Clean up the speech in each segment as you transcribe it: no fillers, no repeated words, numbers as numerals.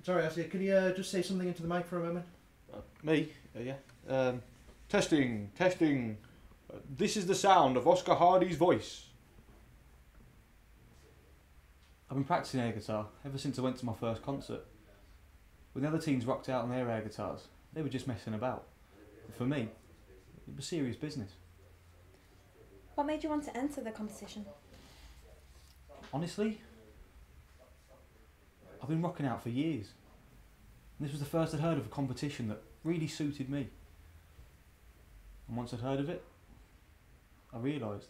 Sorry, Ashley, can you just say something into the mic for a moment? Me? Yeah. Testing. This is the sound of Oscar Hardy's voice. I've been practicing air guitar ever since I went to my first concert. When the other teams rocked out on their air guitars, they were just messing about. But for me, it was serious business. What made you want to enter the competition? Honestly, I've been rocking out for years. And this was the first I'd heard of a competition that really suited me. And once I'd heard of it, I realised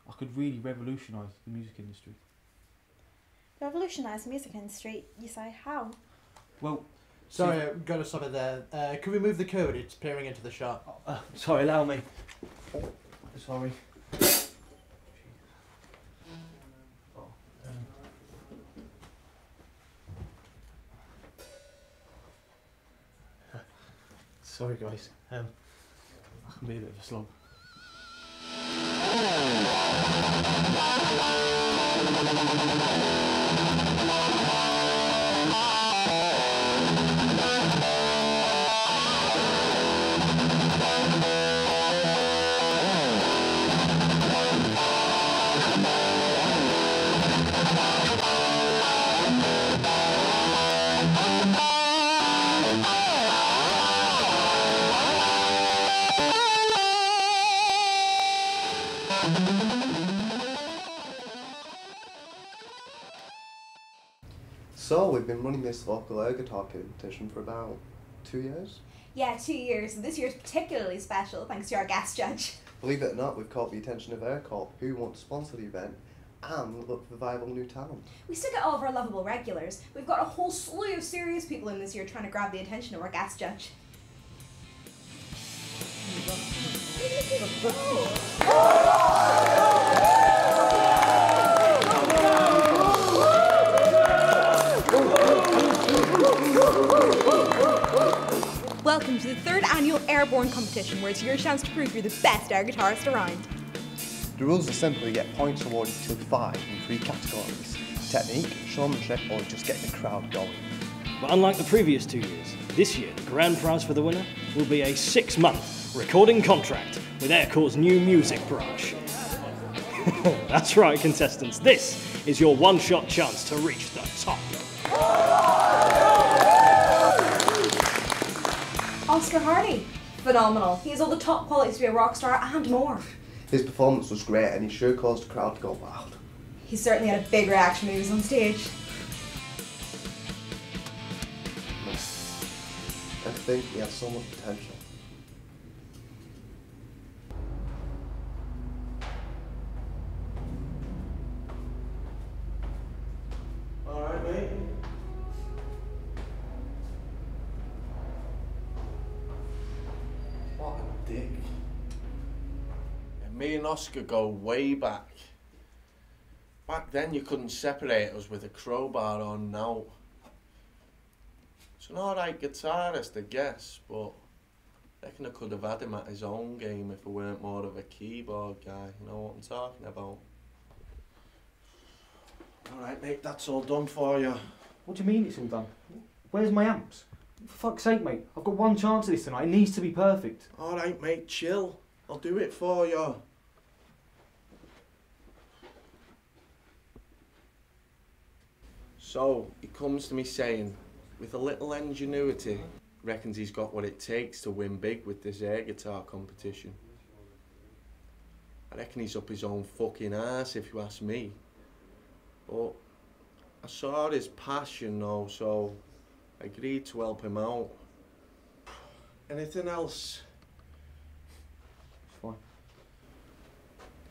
I could really revolutionise the music industry. Revolutionise the music industry, you say? How? Well... Sorry, I've got to stop it there. Can we move the code? It's peering into the shop. Sorry, allow me. Sorry. Sorry guys, I can be a bit of a slob. So, we've been running this vocal air guitar competition for about 2 years? Yeah, 2 years, and this year's particularly special thanks to our guest judge. Believe it or not, we've caught the attention of Air Corp, who want to sponsor the event and look for viable new talent. We still get all of our lovable regulars. We've got a whole slew of serious people in this year trying to grab the attention of our guest judge. Welcome to the 3rd annual Airborne competition, where it's your chance to prove you're the best air guitarist around. The rules are simple. You get points awarded to 5 in 3 categories: technique, showmanship, or just getting the crowd going. But unlike the previous 2 years, this year the grand prize for the winner will be a 6-month recording contract with Air Corp's new music branch. That's right, contestants, this is your one-shot chance to reach the top. Oscar Hardy, phenomenal. He has all the top qualities to be a rock star and more. His performance was great and he sure caused the crowd to go wild. He certainly had a big reaction when he was on stage. I think he has so much potential. Alright, mate. What a dick. Yeah, me and Oscar go way back. Back then you couldn't separate us with a crowbar on now. He's an alright guitarist, I guess, but I reckon I could have had him at his own game if I weren't more of a keyboard guy. You know what I'm talking about? Alright, mate, that's all done for you. What do you mean it's all done? Where's my amps? For fuck's sake, mate, I've got one chance at this tonight. It needs to be perfect. Alright, mate, chill. I'll do it for you. So, he comes to me saying, with a little ingenuity, reckons he's got what it takes to win big with this air guitar competition. I reckon he's up his own fucking arse, if you ask me. But I saw his passion though, so I agreed to help him out. Anything else? It's fine.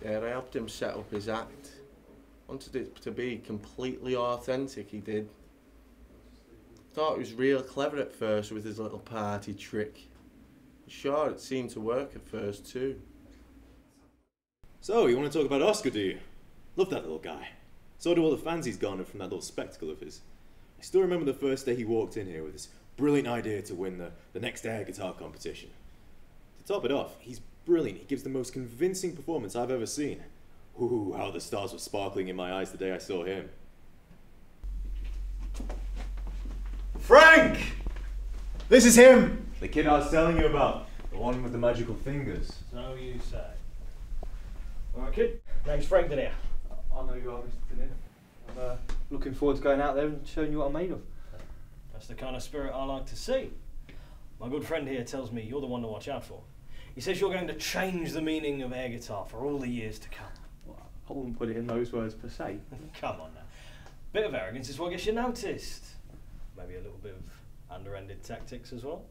Yeah, I helped him set up his act. Wanted it to be completely authentic, he did. Thought he was real clever at first with his little party trick. Sure, it seemed to work at first too. So, you want to talk about Oscar, do you? Love that little guy. So do all the fans he's garnered from that little spectacle of his. I still remember the first day he walked in here with this brilliant idea to win the next air guitar competition. To top it off, he's brilliant. He gives the most convincing performance I've ever seen. Ooh, how the stars were sparkling in my eyes the day I saw him. This is him! The kid I was telling you about. The one with the magical fingers. So you say. Alright, kid. Name's Frankton here. I know you are, Mr. Finnan. I'm looking forward to going out there and showing you what I'm made of. That's the kind of spirit I like to see. My good friend here tells me you're the one to watch out for. He says you're going to change the meaning of air guitar for all the years to come. Well, I wouldn't put it in those words per se. Come on now. Bit of arrogance is what gets you noticed. Maybe a little bit of underhanded tactics as well.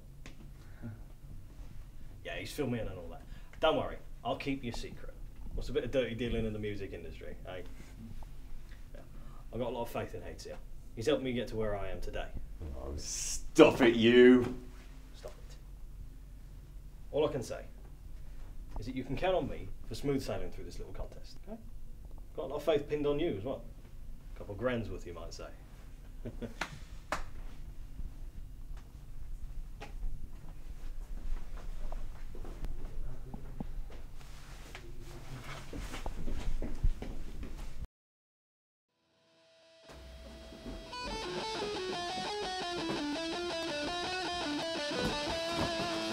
Yeah, he's filled me in and all that. Don't worry, I'll keep your secret. What's a bit of dirty dealing in the music industry, eh? Yeah. I've got a lot of faith in Hades here. He's helped me get to where I am today. Oh, stop it, you! Stop it. All I can say is that you can count on me for smooth sailing through this little contest, okay? Got a lot of faith pinned on you as well. A couple of grand's worth, you might say.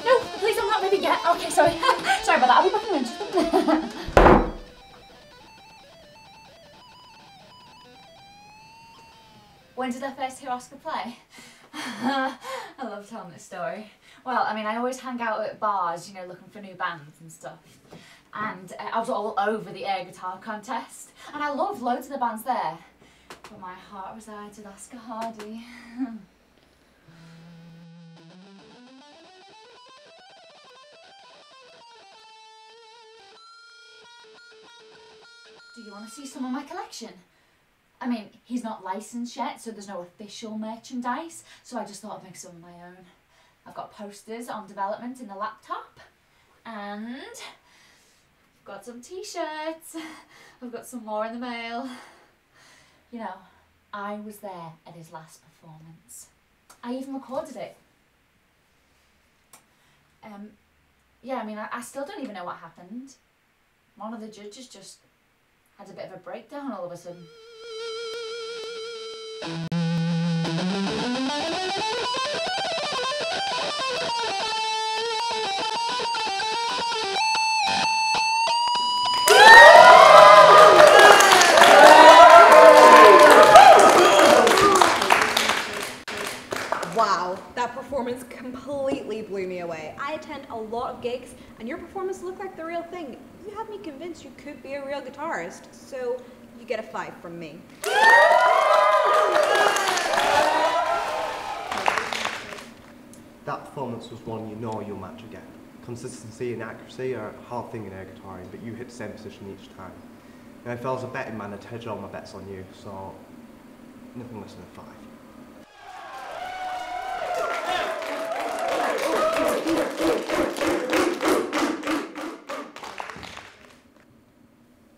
No, please, I'm not ready yet. Okay, sorry. Sorry about that. I'll be back in a minute. When did I first hear Oscar play? I love telling this story. Well, I mean, I always hang out at bars, you know, looking for new bands and stuff. And I was all over the air guitar contest. And I loved loads of the bands there. But my heart resides with Oscar Hardy. Do you want to see some of my collection? I mean, he's not licensed yet, so there's no official merchandise, so I just thought I'd make some of my own. I've got posters on development in the laptop, and I've got some t-shirts. I've got some more in the mail. You know, I was there at his last performance. I even recorded it. Yeah, I mean, I still don't even know what happened. One of the judges just had a bit of a breakdown all of a sudden. Wow, that performance completely blew me away. I attend a lot of gigs, and your performance looked like the real thing. You had me convinced you could be a real guitarist, so you get a 5 from me. That performance was one you know you'll match again. Consistency and accuracy are a hard thing in air guitaring, but you hit the same position each time. And if I was a betting man, I'd hedge all my bets on you, so nothing less than a 5.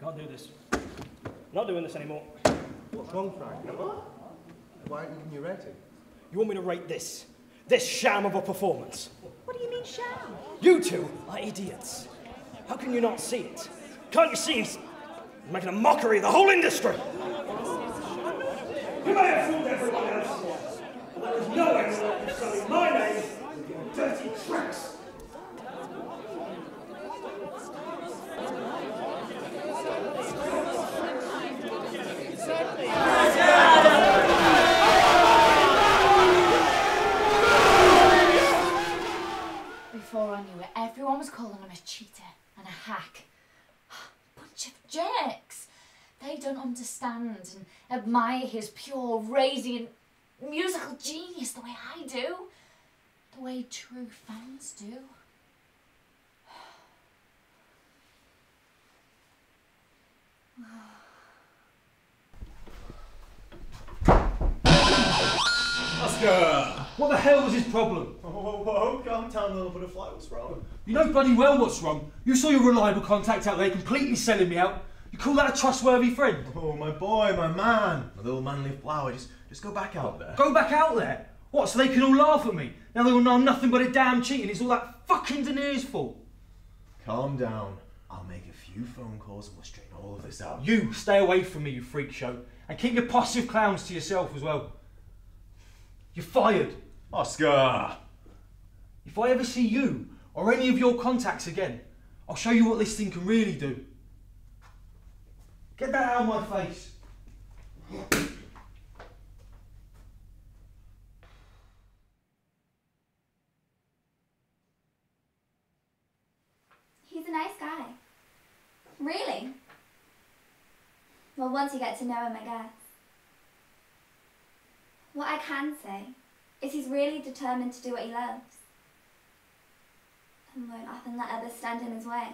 Can't do this. Not doing this anymore. What's wrong, Frank? Why aren't you giving your rating? You want me to rate this? This sham of a performance? What do you mean, sham? You two are idiots. How can you not see it? Can't you see he's making a mockery of the whole industry? You may have fooled everyone else, but there is no expert for selling my name with your dirty tricks. Before I knew it, everyone was calling him a cheater and a hack. Bunch of jerks. They don't understand and admire his pure, radiant, musical genius the way I do. The way true fans do. Oscar! What the hell was his problem? Whoa, calm down, little butterfly. What's wrong? You know bloody well what's wrong. You saw your reliable contact out there completely selling me out. You call that a trustworthy friend? Oh, my boy, my man. My little manly flower. Just go back out there. Go back out there? What, so they can all laugh at me? Now they all know I'm nothing but a damn cheat and it's all that fucking Daenerys' fault. Calm down. I'll make a few phone calls and we'll straighten all of this out. You stay away from me, you freak show. And keep your posse of clowns to yourself as well. You're fired. Oscar! If I ever see you or any of your contacts again, I'll show you what this thing can really do. Get that out of my face. He's a nice guy. Really? Well, once you get to know him, I guess. What I can say is he's really determined to do what he loves. And won't often let others stand in his way.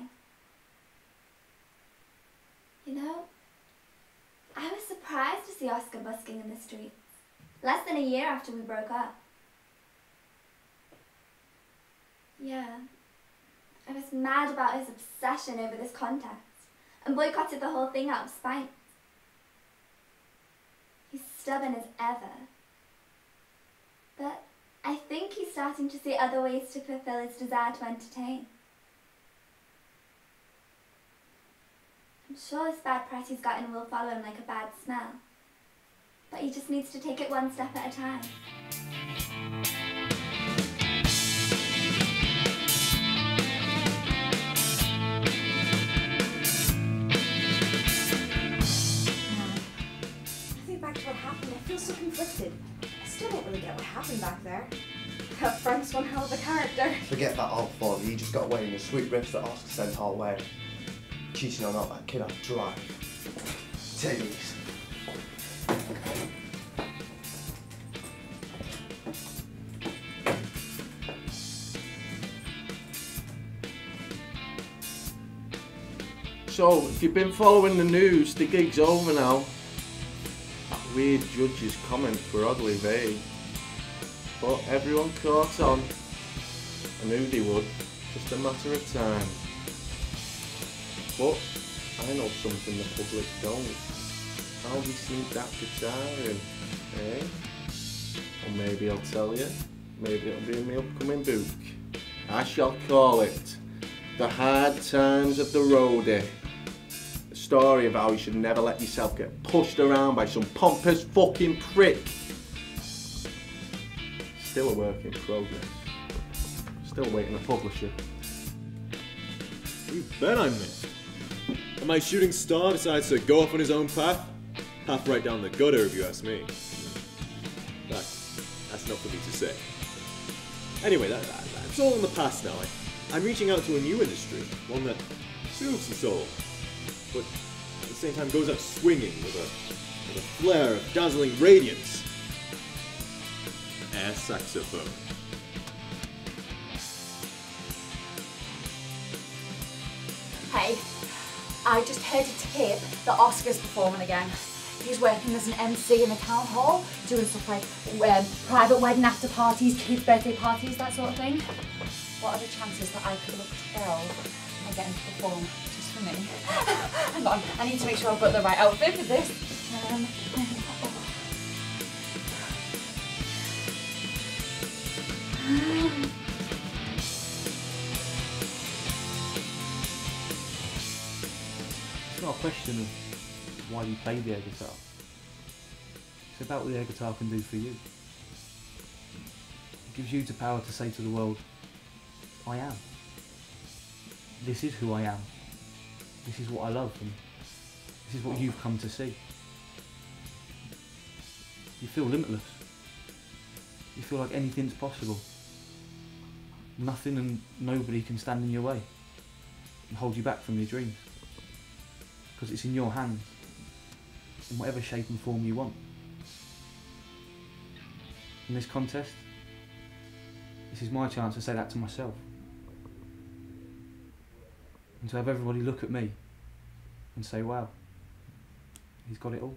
You know, I was surprised to see Oscar busking in the streets, less than a year after we broke up. Yeah, I was mad about his obsession over this contest and boycotted the whole thing out of spite. He's stubborn as ever. But I think he's starting to see other ways to fulfill his desire to entertain. I'm sure this bad press he's gotten will follow him like a bad smell. But he just needs to take it one step at a time. Back to what happened, I feel so conflicted. I still don't really get what happened back there. That Frank's one hell of a character. Forget that all for you just got away in the sweet rips that Oscar sent our way. Cheating or not, that kid had drive. Take these. So, if you've been following the news, the gig's over now. Weird judge's comments were oddly vague, but everyone caught on and knew they would, just a matter of time. But I know something the public don't. How we sneak that guitar in, eh? Or maybe I'll tell you, maybe it'll be in my upcoming book. I shall call it The Hard Times of the Roadie. Story of how you should never let yourself get pushed around by some pompous fucking prick. Still a work in progress. Still waiting a publisher. You bet I missed. And my shooting star decides to go off on his own path. Half right down the gutter if you ask me. That's not for me to say. Anyway, that's all in the past now. I'm reaching out to a new industry, one that soothes the soul, but at the same time goes out swinging with a flare of dazzling radiance. Air saxophone. Hey, I just heard a tip that Oscar's performing again. He's working as an MC in the town hall, doing stuff like private wedding after parties, kids' birthday parties, that sort of thing. What are the chances that I could look 12 and get him to perform just for me? Hang on, I need to make sure I've got the right outfit for this. It's not a question of why you play the air guitar. It's about what the air guitar can do for you. It gives you the power to say to the world, I am. This is who I am. This is what I love, and this is what you've come to see. You feel limitless. You feel like anything's possible. Nothing and nobody can stand in your way and hold you back from your dreams. Because it's in your hands, in whatever shape and form you want. In this contest, this is my chance to say that to myself. And to have everybody look at me and say, wow, he's got it all.